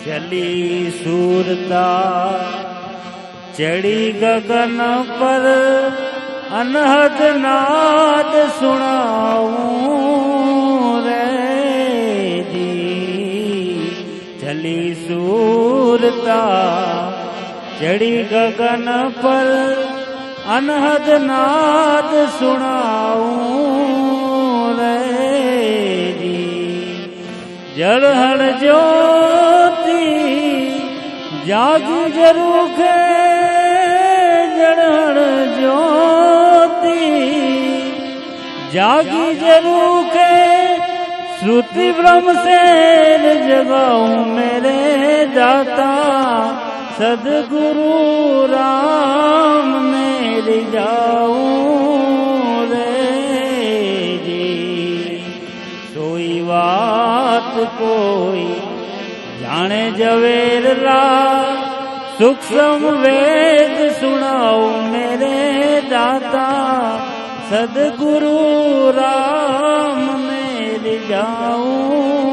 चली सूरता चढ़ी गगन पर अनहद नाद सुनाऊं रे जी। चली सूरता चढ़ी गगन पर अनहद नाद सुनाऊं रे जी। जड़हड़ ज्योति जागी जरूखे, जड़हड़ ज्योति जागी जरूखे, श्रुति ब्रह्म से जगाऊं मेरे दाता सदगुरु राम मेरी जाऊं रे जी। सोई बात कोई जाने जवेर रा, सूक्ष्म वेद सुनाओ मेरे दाता सदगुरु राम मेरी जाऊं